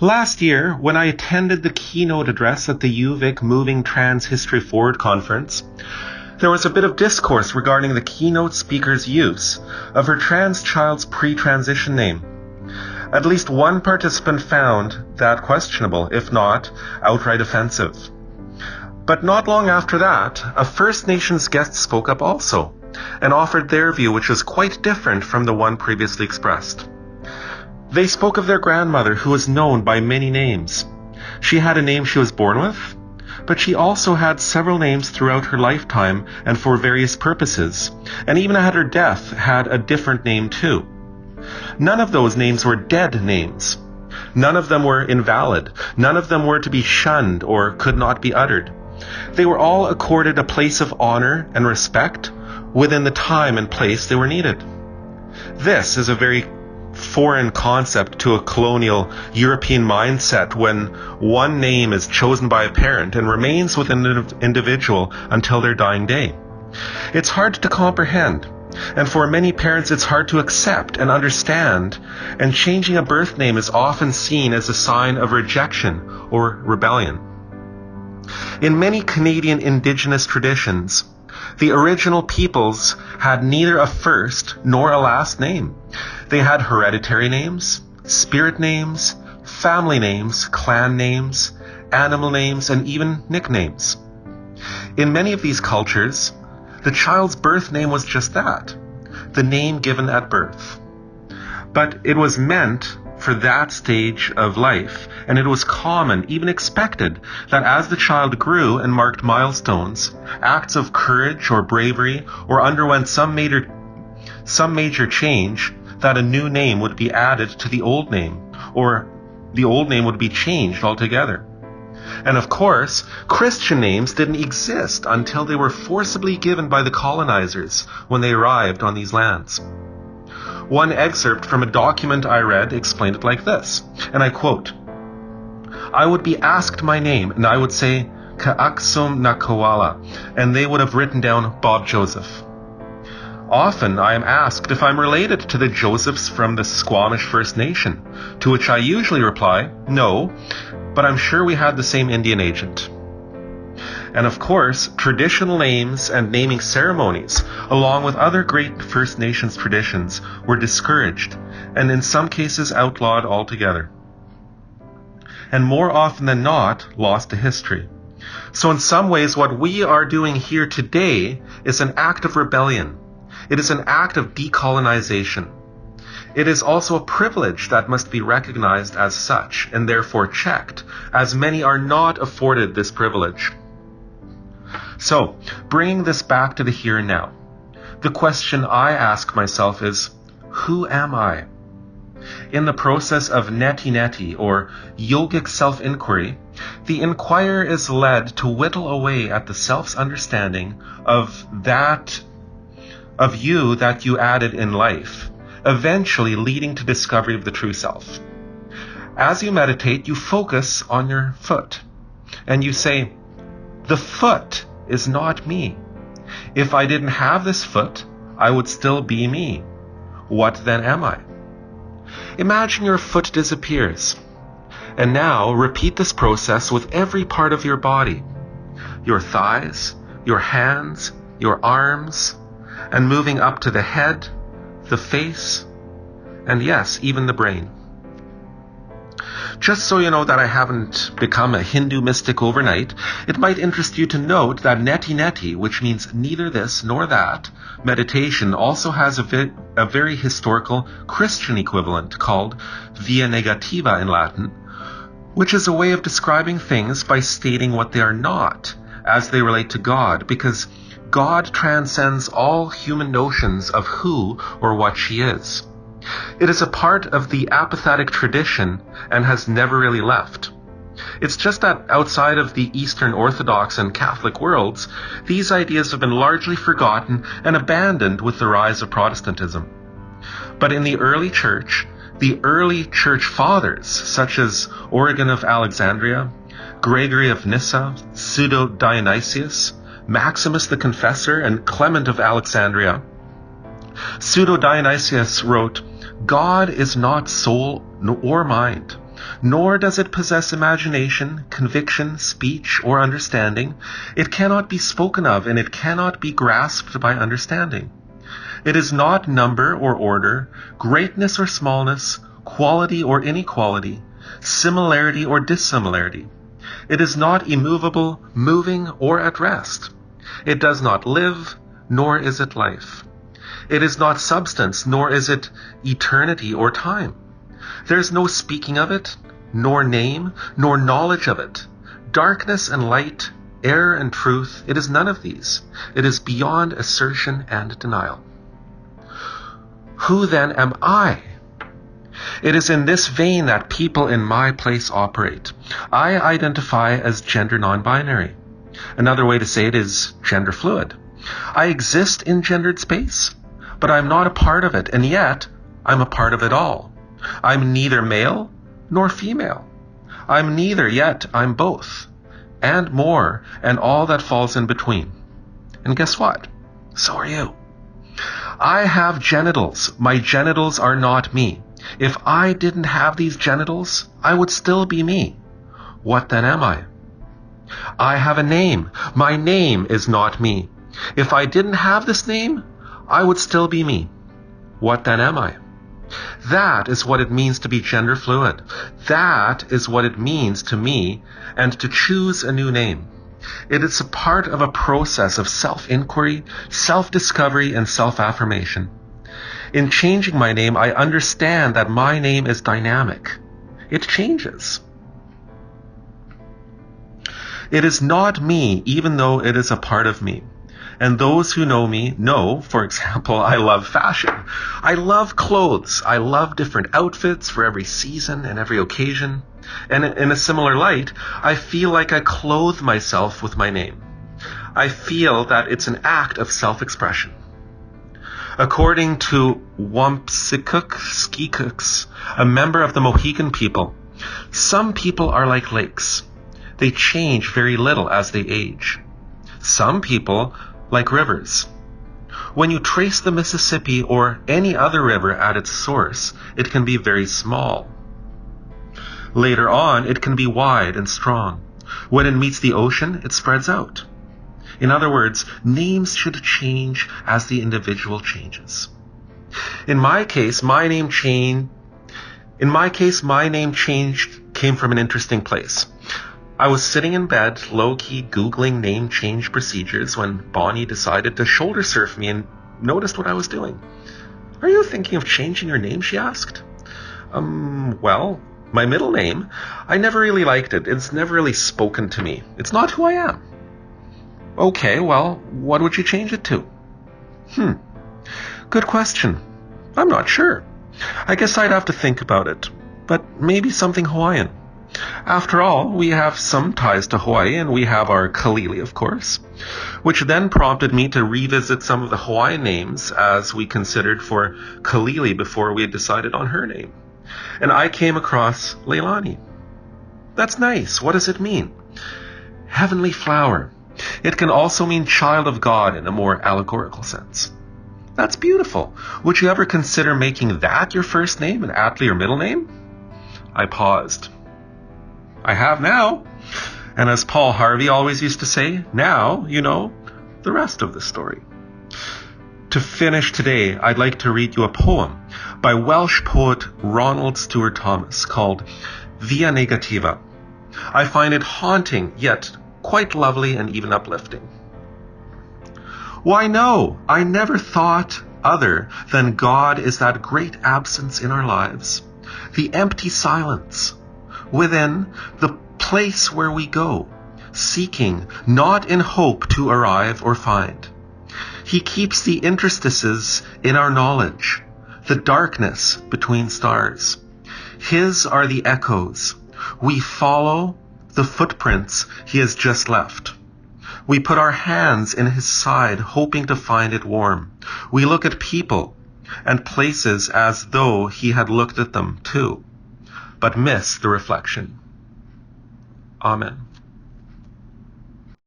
Last year, when I attended the keynote address at the UVic Moving Trans History Forward conference, there was a bit of discourse regarding the keynote speaker's use of her trans child's pre-transition name. At least one participant found that questionable, if not outright offensive. But not long after that, a First Nations guest spoke up also, and offered their view, which was quite different from the one previously expressed. They spoke of their grandmother, who was known by many names. She had a name she was born with, but she also had several names throughout her lifetime and for various purposes, and even at her death had a different name too. None of those names were dead names. None of them were invalid. None of them were to be shunned or could not be uttered. They were all accorded a place of honor and respect within the time and place they were needed. This is a very foreign concept to a colonial European mindset when one name is chosen by a parent and remains with an individual until their dying day. It's hard to comprehend, and for many parents it's hard to accept and understand, and changing a birth name is often seen as a sign of rejection or rebellion. In many Canadian Indigenous traditions, the original peoples had neither a first nor a last name. They had hereditary names, spirit names, family names, clan names, animal names, and even nicknames. In many of these cultures, the child's birth name was just that, the name given at birth. But it was meant for that stage of life, and it was common, even expected, that as the child grew and marked milestones, acts of courage or bravery, or underwent some major change, that a new name would be added to the old name, or the old name would be changed altogether. And of course, Christian names didn't exist until they were forcibly given by the colonizers when they arrived on these lands. One excerpt from a document I read explained it like this, and I quote, "I would be asked my name, and I would say, Ka'aksum Nakawala, and they would have written down Bob Joseph. Often I am asked if I'm related to the Josephs from the Squamish First Nation, to which I usually reply, no, but I'm sure we had the same Indian agent." And of course, traditional names and naming ceremonies, along with other great First Nations traditions, were discouraged, and in some cases outlawed altogether. And more often than not, lost to history. So in some ways, what we are doing here today is an act of rebellion. It is an act of decolonization. It is also a privilege that must be recognized as such, and therefore checked, as many are not afforded this privilege. So, bringing this back to the here and now, the question I ask myself is, who am I? In the process of neti-neti, or yogic self-inquiry, the inquirer is led to whittle away at the self's understanding of you that you added in life, eventually leading to discovery of the true self. As you meditate, you focus on your foot, and you say, the foot is not me. If I didn't have this foot, I would still be me. What then am I? Imagine your foot disappears. And now repeat this process with every part of your body. Your thighs, your hands, your arms, and moving up to the head, the face, and yes, even the brain. Just so you know that I haven't become a Hindu mystic overnight, it might interest you to note that neti-neti, which means neither this nor that, meditation also has a very historical Christian equivalent called via negativa in Latin, which is a way of describing things by stating what they are not, as they relate to God, because God transcends all human notions of who or what she is. It is a part of the apathetic tradition and has never really left. It's just that outside of the Eastern Orthodox and Catholic worlds, these ideas have been largely forgotten and abandoned with the rise of Protestantism. But in the early church fathers, such as Origen of Alexandria, Gregory of Nyssa, Pseudo-Dionysius, Maximus the Confessor, and Clement of Alexandria, Pseudo-Dionysius wrote, God is not soul or mind, nor does it possess imagination, conviction, speech, or understanding. It cannot be spoken of, and it cannot be grasped by understanding. It is not number or order, greatness or smallness, quality or inequality, similarity or dissimilarity. It is not immovable, moving, or at rest. It does not live, nor is it life. It is not substance, nor is it eternity or time. There is no speaking of it, nor name, nor knowledge of it. Darkness and light, error and truth, it is none of these. It is beyond assertion and denial. Who then am I? It is in this vein that people in my place operate. I identify as gender non-binary. Another way to say it is gender fluid. I exist in gendered space, but I'm not a part of it, and yet I'm a part of it all. I'm neither male nor female. I'm neither, yet I'm both, and more, and all that falls in between. And guess what? So are you. I have genitals. My genitals are not me. If I didn't have these genitals, I would still be me. What then am I? I have a name. My name is not me. If I didn't have this name, I would still be me. What then am I? That is what it means to be gender fluid. That is what it means to me and to choose a new name. It is a part of a process of self-inquiry, self-discovery, and self-affirmation. In changing my name, I understand that my name is dynamic. It changes. It is not me, even though it is a part of me. And those who know me know, for example, I love fashion. I love clothes. I love different outfits for every season and every occasion. And in a similar light, I feel like I clothe myself with my name. I feel that it's an act of self-expression. According to Wampsicook Skikuks, a member of the Mohegan people, some people are like lakes. They change very little as they age. Some people like rivers. When you trace the Mississippi or any other river at its source, it can be very small. Later on, it can be wide and strong. When it meets the ocean, it spreads out. In other words, names should change as the individual changes. In my case, my name change came from an interesting place. I was sitting in bed, low-key Googling name change procedures when Bonnie decided to shoulder surf me and noticed what I was doing. "Are you thinking of changing your name?" she asked. Well, my middle name, I never really liked it. It's never really spoken to me. It's not who I am. Okay, well, what would you change it to? Good question. I'm not sure. I guess I'd have to think about it. But maybe something Hawaiian. After all, we have some ties to Hawaii, and we have our Kalili, of course, which then prompted me to revisit some of the Hawaiian names as we considered for Kalili before we had decided on her name. And I came across Leilani. That's nice. What does it mean? Heavenly flower. It can also mean child of God in a more allegorical sense. That's beautiful. Would you ever consider making that your first name and Atlee your middle name? I paused. I have now. And as Paul Harvey always used to say, now you know the rest of the story. To finish today, I'd like to read you a poem by Welsh poet Ronald Stewart Thomas called Via Negativa. I find it haunting, yet quite lovely and even uplifting. Why no, I never thought other than God is that great absence in our lives, the empty silence, within the place where we go, seeking not in hope to arrive or find. He keeps the interstices in our knowledge, the darkness between stars. His are the echoes. We follow the footprints he has just left. We put our hands in his side, hoping to find it warm. We look at people and places as though he had looked at them too, but miss the reflection. Amen.